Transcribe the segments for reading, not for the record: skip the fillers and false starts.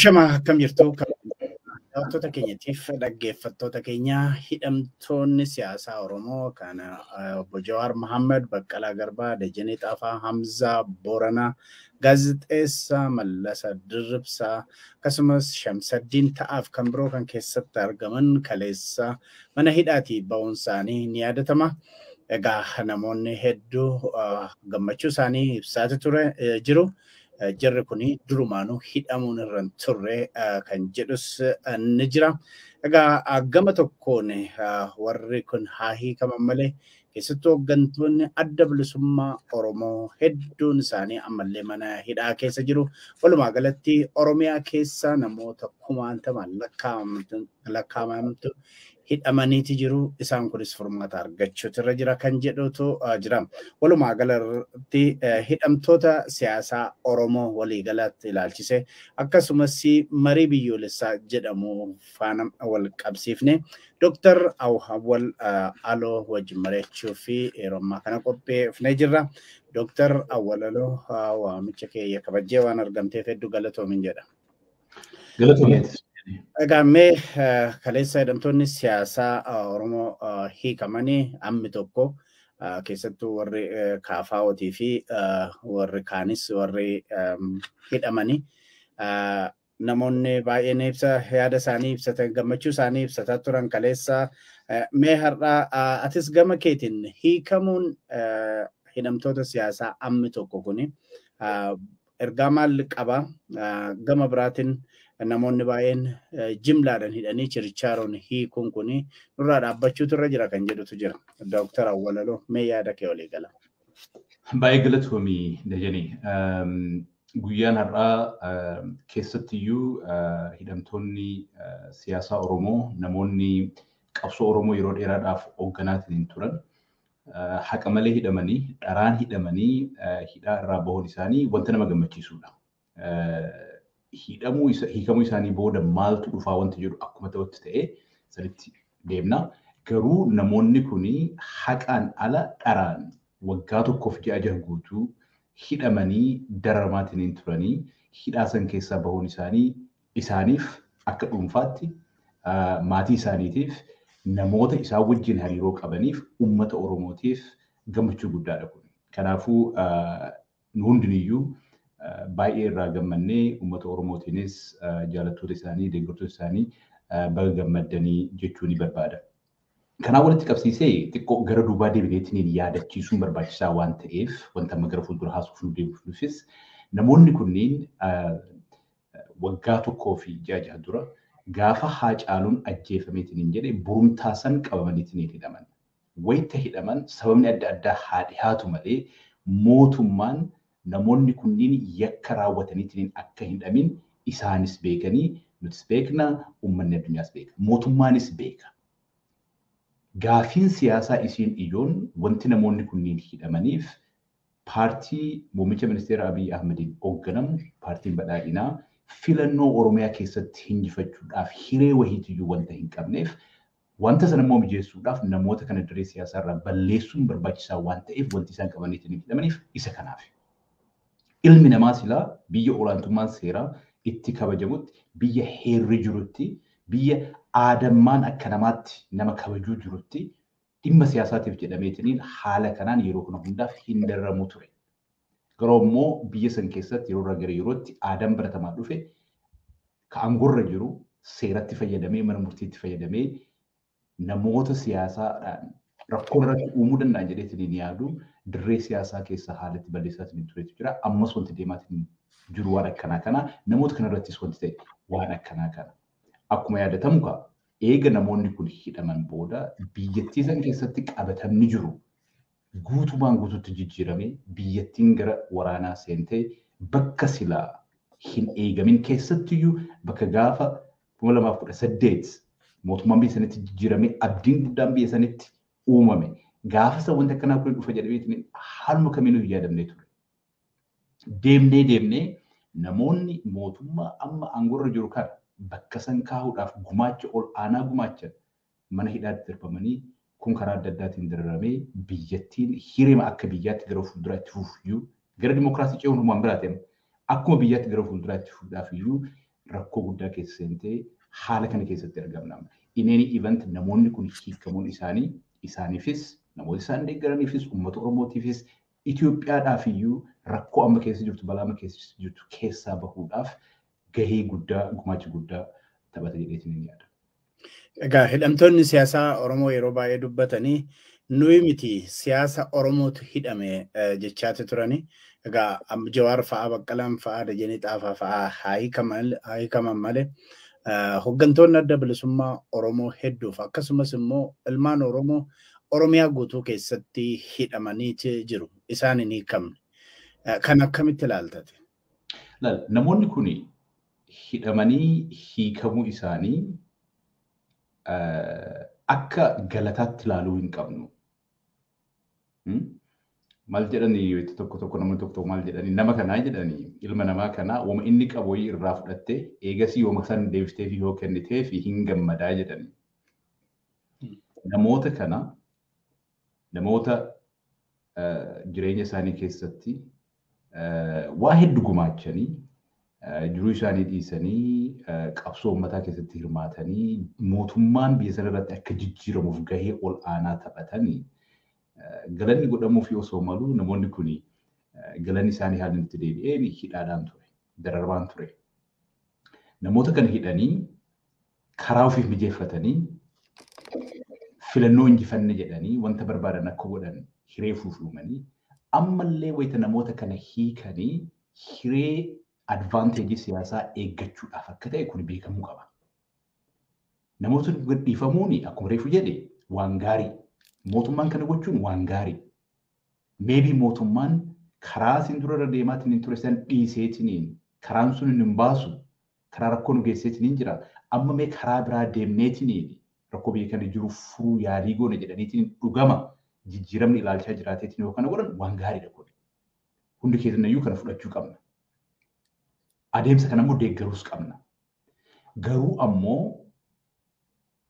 Shama akkam jirtu daawwattoota keenyatiif dhaggeeffattoota keenya hidhamtoonni siyaasaa Oromoo kan obbo Jawaar Mohaammed, Baqqalaa Garbaa, Dajanee Xaafaa, Hamzaa Booranaa, gaazexeessaa Mallasa Dirribsaa akkasumas Shamsaddiin Ta'aaf kan biroo kan keessatti argaman kaleessa mana hidhaatii ba'uun isaanii ni yaadatama. Egaa namoonni hedduu gammachuu isaanii ibsaati jiru. Jarri kuni durumaanuu hidhamuun irra turre kan jedhus ni jira. Egaa gama tokkoon warri kun haa hiikaman malee keessattuu hooggantoonni adda bilisummaa Oromoo hedduun isaanii ammallee mana hidhaa keessa jiru. Walumaa galatti Oromiyaa keessa namoota kumaantamaan lakkaa'amantu hidhamaniiti jiru. Isaan kunis furmaata argachuutu irra jira kan jedhutu jira. Walumaa galatti hidhamtoota siyaasaa Oromoo waliigalatti ilaalchise akkasumas marii biyyoolessaa jedhamu faana wal qabsiifne Dr. Awwal Aloo wajjin mari'achuu fi yeroo ammaa kana qopheeffnee jirra. Dr. Awwal Aloo waamicha kee kabajjee waan argamteef hedduu galatoomin jedha. Galatoomeetis. Egaa mee kaleessa hidhamtoonni siyaasaa Oromoo hiikamanii ammi tokko keessattuu warri KFO'tii fi warri kaanis warri hidhamanii namoonni baay'een yaada isaanii ibsatan gammachuu isaanii ibsataa turan kaleessa mee har'aa atis gama keetiin hiikamuun hidhamtoota siyaasaa ammi tokko kuni ergaa maal qaba gama biraatiin namoonni baay'een jimlaadhaan hidhanii chirchaaroon hiikuun kuni nurraa dhaabbachuutu irra jira kan jedhutu jira. Dr. Awwal Aloo mee yaada kee walii gala. Baay'ee galatoomii Dajanee. Guyyaan har'aa keessattiyyuu hidhamtoonni siyaasaa Oromoo namoonni qabsoo Oromoo yeroo dheeraadhaaf hoogganaatiin turan haqa malee hidhamanii dharaan hidhamanii hidhaa irraa bahuun isaanii wanta nama gammachiisudha. Hiikamuu isaanii booda maaltu dhufaa wanti jedhu akkuma ta'utti ta'ee sanitti deemna. Garuu namoonni kuni haqaan ala dharaan waggaa tokkoof ji'a jaha guutuu hidhamanii dararmaatiin turanii hidhaa san keessaa bahuun isaaniif akka dhuunfaatti maatii isaaniitiif namoota isaan wajjin hariiroo qabaniif uummata Oromootiif gammachuu guddaadha kun. Kanaafuu nu hundiniyyuu baay'ee irraa gammannee uummata Oromootiinis jaalattoota isaanii deeggartoota isaanii baga gammaddanii jechuu ni barbaada. Kanaan walitti qabsiisee xiqqoo gara duubaa deebineetiin yaadachiisuun barbaachisaa waan ta'eef wanta amma gara fuuldura haasuuf nu deebinuufis namoonni kunniin waggaa tokkoo fi ji'a jaha dura gaafa Haacaaluun ajjeefameetiin jedhe burumtaa san qabamaniitiin hidhaman. Wayita hidhaman sababni adda addaa haa dhiyaatu malee mootummaan namoonni kunniin yakka raawwataniitiin akka hin hidhamin isaanis beekanii nutis beekna uummanni addunyaas beeka mootummaanis beeka. Gaafiin siyaasaa isiin ijoon wanti namoonni kunniin hidhamaniif paartii muummicha ministeera Abiy Ahmediin hoogganamu paartiin badhaadhinaa filannoo Oromiyaa keessatti injifachuudhaaf hiree wahiitiyyuu wanta hin qabneef wanta sana immoo mijeessuudhaaf namoota kana dirree siyaasaa irraa balleessuun barbaachisaa waan ta'eef wanti isaan qabaniitiin hidhamaniif isa kanaaf. Ilmi namaa silaa biyya olaantummaan seeraa itti kabajamutti biyya heerri jirutti biyya aadammaan akka namaatti nama kabajuu jirutti dhimma siyaasaatiif jedhameetiin haala kanaan yeroo kana hundaaf hin dararamu ture. Garuu immoo biyya san keessatti yeroo gara yerootti aadaan baratamaa dhufe ka aangorra jiru seeratti fayyadamee mana murtiitti fayyadamee namoota siyaasaadhaan rakkoo irratti uumuu danda'an jedheetiin yaadu dirree siyaasaa keessa haalatti balleessaatiin turetu jira. Ammas wanti deemaatiin jiru waan akkanaa kana namoota kanarrattis wanti ta'e waan akkanaa kana. Akkuma yaadatamu kaa eega namoonni kun hidhaman booda biyyattii san keessatti qabatamni jiru guutumaan guututti jijjiiramee biyyattiin gara waraanaa seentee bakka silaa hin eegamin keessattiyyuu bakka gaafa 2018 mootummaan biyya sanitti jijjiiramee abdiin guddaan biyya sanitti uumame gaafa isa wanti akkanaa kun dhufa jedhameetiin haaluma kamiinuu hin yaadamne ture. Deemnee namoonni mootummaa amma aangorra jiru kana bakka san kaa'uudhaaf gumaacha ol aanaa gumaachan mana hidhaatti darbamanii kun karaa adda addaatiin dararamee biyyattiin hirima akka biyyaatti gara fuulduraatti fuufiyyuu gara dimokiraasii ce'uun waan biraati. Akkuma biyyaatti gara fuulduraatti fuudhaaf iyyuu rakkoo guddaa keessa seentee haala kana keessatti argamna. In any event namoonni kun hiikamuun isaaniifis namoota isaan deeggaraniifis uummata Oromootiifis Itoophiyaadhaaf iyyuu rakkoo amma keessa jirtu balaa amma keessa jirtu keessaa bahuudhaaf gahee guddaa gumaacha guddaa taphata jedheetiin ni yaada. Egaa hidhamtoonni siyaasaa Oromoo yeroo baay'ee dubbatanii nuyi miti siyaasa Oromootu hidhame jechaati turani. Egaa Jawaar fa'aa Baqqalaan fa'aa Dajanee Xaafaa fa'aa hiikaman malee hooggantoonni adda bilisummaa Oromoo hedduuf akkasumas immoo ilmaan Oromoo Oromiyaa guutuu keessatti hidhamanii jiru. Isaan hin hiikamne. Kan akkamitti ilaaltate? Namoonni kun hidhamanii hiikamuu isaanii akka galataatti ilaaluu hin qabnu. Maal jedhanii tokko namoonni tokko maal jedhanii nama kanaa jedhanii ilma namaa kanaa wama inni qabu irraa fudhattee eegasii wama san deebiftee fi yoo kennitee fi hin gammadaa jedhanii. Namoota kana namoota jireenya isaanii keessatti waa hedduu gumaachanii jiruu isaanii dhiisanii qabsoo uummataa keessatti hirmaatanii mootummaan biyya sana irratti akka jijjiiramuuf gahee ol aanaa taphatanii galanni godhamuuf osoo malu namoonni kun galanni isaanii haalli itti deebi'een hidhaadhaan ture, dararbaan ture. Namoota kana hidhanii karaa ofiif mijeeffatanii filannoo injifanne jedhanii wanta barbaadan akka godhan hiree fuuflumanii ammallee wayita namoota kana hiikanii hiree advaanteejii siyaasaa eeggachuudhaaf akka ta'e kun beekamuu qaba. Namoota gadhiifamuun akkuma reefu jedhe waan gaarii. Mootummaan kana gochuun waan gaarii. Meebii mootummaan karaa isin dura deemaatiin hin ture san dhiiseetiniin karaan sun hin baasu karaa rakkoo nu geesseetiniin jira. Amma mee karaa biraa deemneetiniin rakkoo biyya kana jiru furuu yaalii goone jedhaniitiin dhugama jijjiiramni ilaalchaa jiraateetiin yoo kana godhan waan gaariidha kun. Hundi keessaniyyuu kana fudhachuu qabna. Adeemsa kana immoo deeggaruus qabna. Garuu ammoo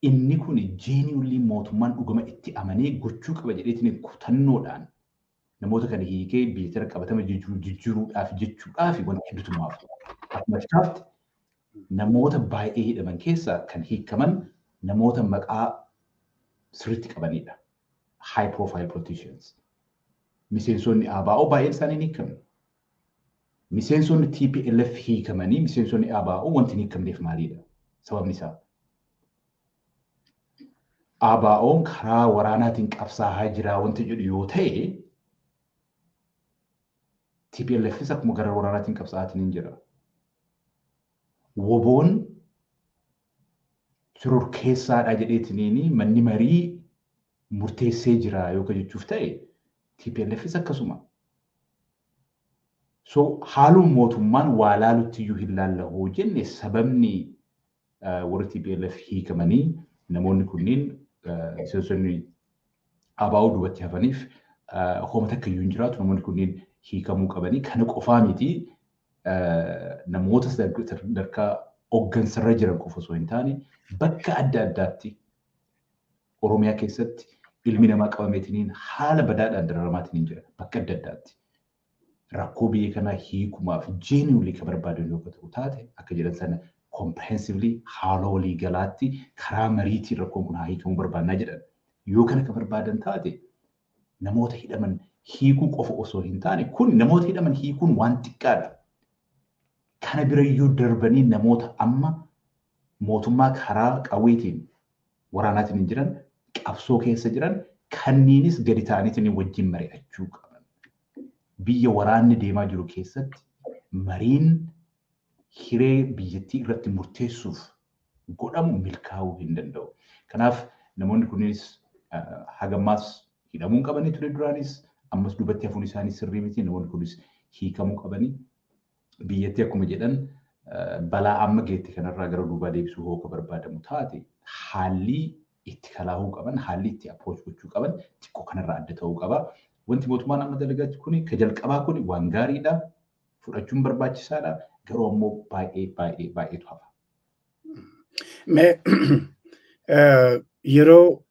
inni kun jeeniyuulii mootummaan dhugama itti amanee gochuu qaba jedheetiin kutannoodhaan namoota kana hiikee biyya sana qabatama jijjiiruudhaaf jechuudhaaf wanti hedduutu maaf. Akkuma citaafti namoota baay'ee hidhaman keessaa kan hiikaman namoota maqaa sirriitti qabanidha. High profile politicians. Miseensonni ABO baay'een isaanii ni hiikamu. Miseensonni TPLF hiikamanii miseensonni ABO wanti hin hiikamneef maalidha? Sababni isaa ABO'n karaa waraanaatiin qabsaa'aa jira wanti jedhu yoo ta'e TPLFis akkuma gara waraanaatiin qabsaa'aatiin hin jira. WBO'n shororkeessaadha jedheetiniin manni marii murteessee jira yookaan jechuuf ta'e TPLFis akkasuma. So haaluun mootummaan waa laalutti iyyuu hin laallahu jenne sababni warra TPLF hiikamanii namoonni kunniin miseensonni ABO duubatti hafaniif hoomata akka iyyuu hin jiraatu namoonni kunniin hiikamuu qabanii kana qofaa miti namoota sadarkaa hooggansarra jiran qofa osoo hin taane bakka adda addaatti Oromiyaa keessatti ilmi namaa qabameetiniin haala badaadhaan dararamaatiin jira bakka adda addaatti. Rakkoo biyya kanaa hiikumaaf jeeniyuulii kan barbaadan yoo ta'u taate akka jedhan sana comprehensively haala walii galaatti karaa mariitiin rakkoon kun haa hiikamuu barbaannaa jedhan. Yoo kana kan barbaadan taate namoota hidhaman hiikuu qofa osoo hin taane kun namoota hidhaman hiikuun waan xiqqaadha. Kana birayyuu darbanii namoota amma mootummaa karaa qawweetiin waraanaatiin jiran qabsoo keessa jiran kanniinis gadi ta'aniitiin wajjin mari'achuu qaban. Biyya waraanni deemaa jiru keessatti mariin hiree biyyattii irratti murteessuuf godhamu milkaa'uu hin danda'u. Kanaaf namoonni kunis hagammaas hidhamuu qabanii ture duraanis ammas duubatti hafuun isaanii sirrii miti namoonni kunis hiikamuu qabanii biyyattii akkuma jedhan balaa amma geetti kanarraa gara duubaa deebisuu hoo ka barbaadamu taate haalli itti kalaahuu qaban haalli itti approach gochuu qaban xiqqoo kanarraa adda ta'uu qaba. Wanti mootummaan amma dalagaatti kuni ka jalqabaa kuni waan gaariidha. Fudhachuun barbaachisaadha. Garuu ammoo baay'eetu hafa. Yeroo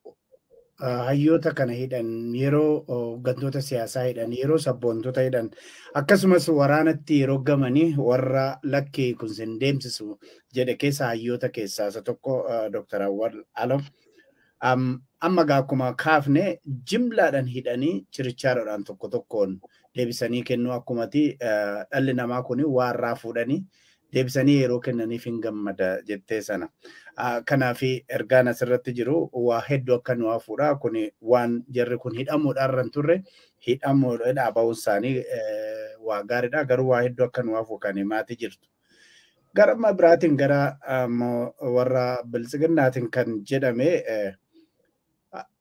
hayyoota kana hidhan, yeroo hooggantoota siyaasaa hidhan, yeroo sabboontota hidhan, akkasumas waraanatti yeroo gamanii warra lakkii kun sin deemsisu jedhe keessa hayyoota keessaa isa tokko Dr. Awwal Alam. Amma akkuma kaafne jimlaadhaan hidhanii chirichaadhaan tokko tokkoon deebisanii kennuu akkumatti dhalli namaa kun waan irraa fuudhanii deebisanii yeroo kennaniif hin gammada jettee sana. Kanaaf ergaan asirratti jiru waa hedduu akka nu hafuudha. Kun waan jarri kun hidhamuudhaan irra hin turre hidhamuudhaan dhaaba'uun isaanii waa gaariidha. Garuu waa hedduu akka nu hafu kan himaati jirtu. Gara biraatiin gara warra biltsiginnaatiin kan jedhame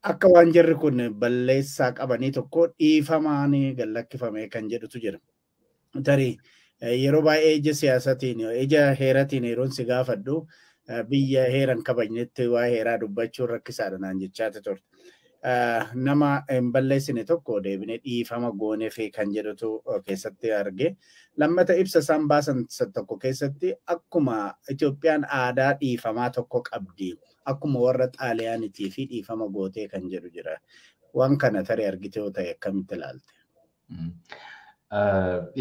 akka waan jarri kun balleessaa qabanii tokko dhiifamaanii gallakkifame kan jedhutu jira. Tarii yeroo baay'ee ija siyaasatiin ija heeratiin yeroon si gaafadhu biyya heeran kabajnetti waa heeraa dubbachuun rakkisaadha naan jechaati turte. Nama hin balleessine tokko deebine dhiifama gooneef kan jedhutu keessatti arge. Lammata ibsa isaan baasan tokko keessatti akkuma Itoophiyaan aadaa dhiifamaa tokko qabdi. Akkuma warra Xaaliyaanitii fi dhiifama gootee kan jedhu jira. Waan kana tarii argite yoo ta'e akkamitti ilaalte?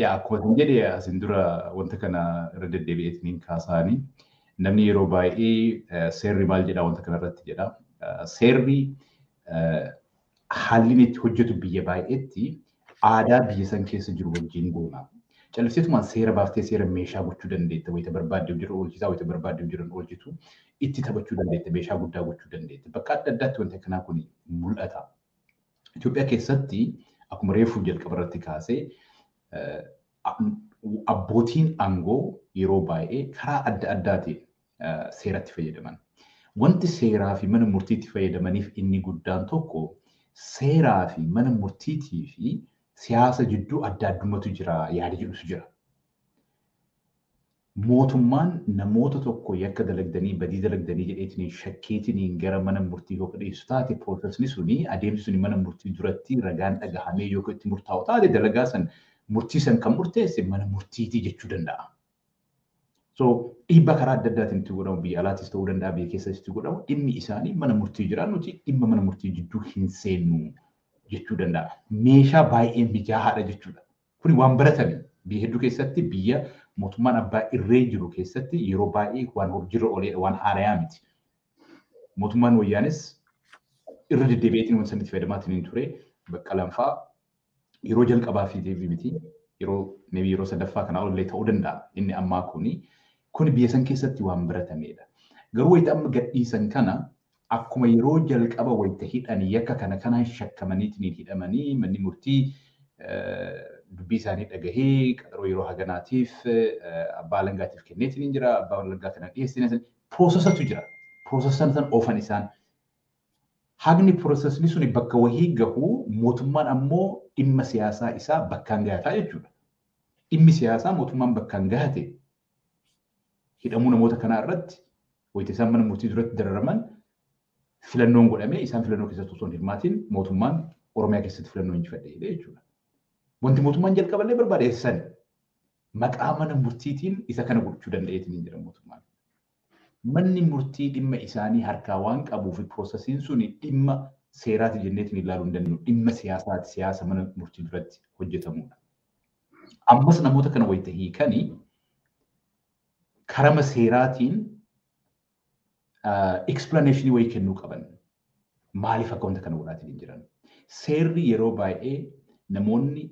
Akkuma isin jedhe asin dura wanta kana irra deddeebi'eetiin kaasaanii namni yeroo baay'ee seerri maal jedha wanta kana irratti jedha. Seerri haalli itti hojjetu biyya baay'eetti aadaa biyya san keessa jiru wajjin deema. Calliseetumaan seera baaftee seera meeshaa gochuu dandeetta. Wayita barbaadde jiru oolchisaa, wayita barbaadde jiran oolchitu itti taphachuu dandeetta, meeshaa guddaa gochuu dandeetta. Bakka adda addaatti wanta kanaa kun mul'ata. Itoophiyaa keessatti akkuma reefuu jalqaba irratti kaasee abbootiin aangoo yeroo baay'ee karaa adda addaatiin seeratti fayyadaman. Wanti seeraa fi mana murtiitti fayyadamaniif inni guddaan tokko seeraa fi mana murtiitii fi siyaasa jidduu adda addumatu jira yaada jedhutu jira. Mootummaan namoota tokko yakka dalagdanii badii dalagdanii jedheetiin shakkeetiin gara mana murtii yoo dhiyeessu taate piroosesni suni adeemsi suni mana murtii duratti ragaan dhagahamee yoo itti murtaa'u taate dalagaa san murtii san kan murteesse mana murtiitii jechuu danda'a. So dhiibbaa karaa adda addaatiin itti godhamu biyya alaattis ta'uu danda'a biyya keessattis itti godhamu dhimmi isaanii mana murtii jira nuti dhimma mana murtii jidduu hin seennu jechuu danda'a. Meeshaa baay'een mijaa'aadha jechuudha. Kuni waan baratame biyya hedduu keessatti biyya mootummaan abbaa irree jiru keessatti yeroo baay'ee waan hojiirra ooledha waan haarayaa miti. Mootummaan wayyaanis irra deddeebi'eetiin waan sanitti fayyadamaatiin ture Baqqalaan fa'aa yeroo jalqabaa fi deebii miti yeroo sadaffaa kana ollee ta'uu danda'a. Inni ammaa kun biyya san keessatti waan baratamedha. Garuu wayita amma gadhiisan kana akkuma yeroo jalqaba wayita hidhanii yakka kanaan shakkamaniitiin hidhamanii manni murtii dubbii isaanii dhagahee qaxaroo yeroo haganaatiif abbaa alangaatiif kenneetiin jira. Abbaa alangaa kana dhiyeessine piroosesatu jira. Piroosesaan san oofan isaan. Hagni piroosesni suni bakka wahii gahu mootummaan ammoo dhimma siyaasaa isaa bakkaan gahataa jechuudha. Dhimmi siyaasaa mootummaan bakkaan gahate hidhamuu namoota kanaa irratti wayita isaan mana murtii duratti dararaman filannoon godhamee isaan filannoo keessatti osoo hin hirmaatiin mootummaan Oromiyaa keessatti filannoo injifadhe jechuudha. Wanti mootummaan jalqaballee barbaadeessan maqaa mana murtiitiin isa kana gochuu danda'eetiin jira mootummaan. Manni murtii dhimma isaanii harkaa waan qabuuf piroosesiin suni dhimma seeraati jenneetiin ilaaluu hin dandeenyu. Dhimma siyaasaati siyaasa mana murtii duratti hojjetamudha. Ammas namoota kana wayita hiikanii karama seeraatiin explanation wayii kennuu qaban. Maaliif akka wanta kana godhaatiin jiran? Seerri yeroo baay'ee namoonni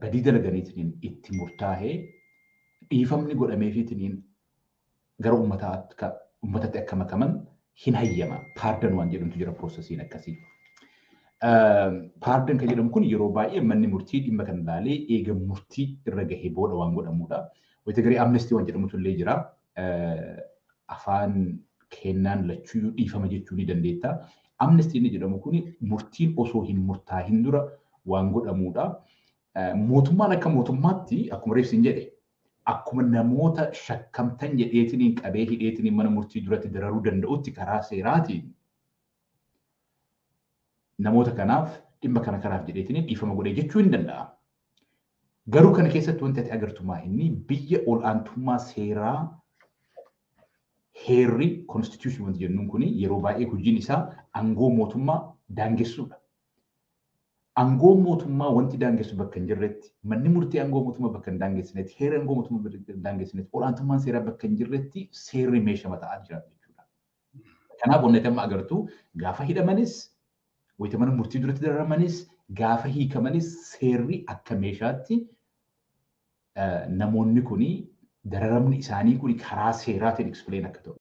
badii dalaganiitiin itti murtaa'ee dhiifamni godhameefiitiin gara uummatatti akka makaman hin hayyama. Paardan waan jedhamtu jira piroosesiin akkasii. Paardan kan jedhamu kun yeroo baay'ee manni murtii dhimma kan ilaalee eega murtii irra gahee booda waan godhamudha. Wayita garee amnestii waan jedhamutu illee jira. Afaan kennaan lachuu dhiifama jechuu ni dandeetta. Amnestiin jedhamu kun murtiin osoo hin murtaa'in dura waan godhamudha. Mootummaan akka mootummaatti akkuma reefsiin jedhe akkuma namoota shakkamtan jedheetiin qabee hidheetiin mana murtii duratti dararuu danda'utti karaa seeraatiin namoota kanaaf dhimma kanaaf jedheetiin dhiifama godhee jechuu hin danda'a. Garuu kana keessatti wanti ati agartu inni biyya ol'aantummaa seeraa heerri constitution wanti jennuun kun yeroo baay'ee hojiin isaa aangoo mootummaa daangessuudha. Aangoo mootummaa wanti daangessu bakka hin jirretti, manni murtii aangoo mootummaa bakka hin daangessinetti, heera aangoo mootummaa bakka hin daangessinetti, olaantummaan seeraa bakka hin jirretti seerri meeshaa ta'aa jira jechuudha. Kanaaf wanti amma agartu gaafa hidhamanis, wayita mana murtii duratti dararamanis, gaafa hiikamanis seerri akka meeshaatti namoonni kuni dararamni isaanii kuni karaa seeraatiin explain akka ta'u.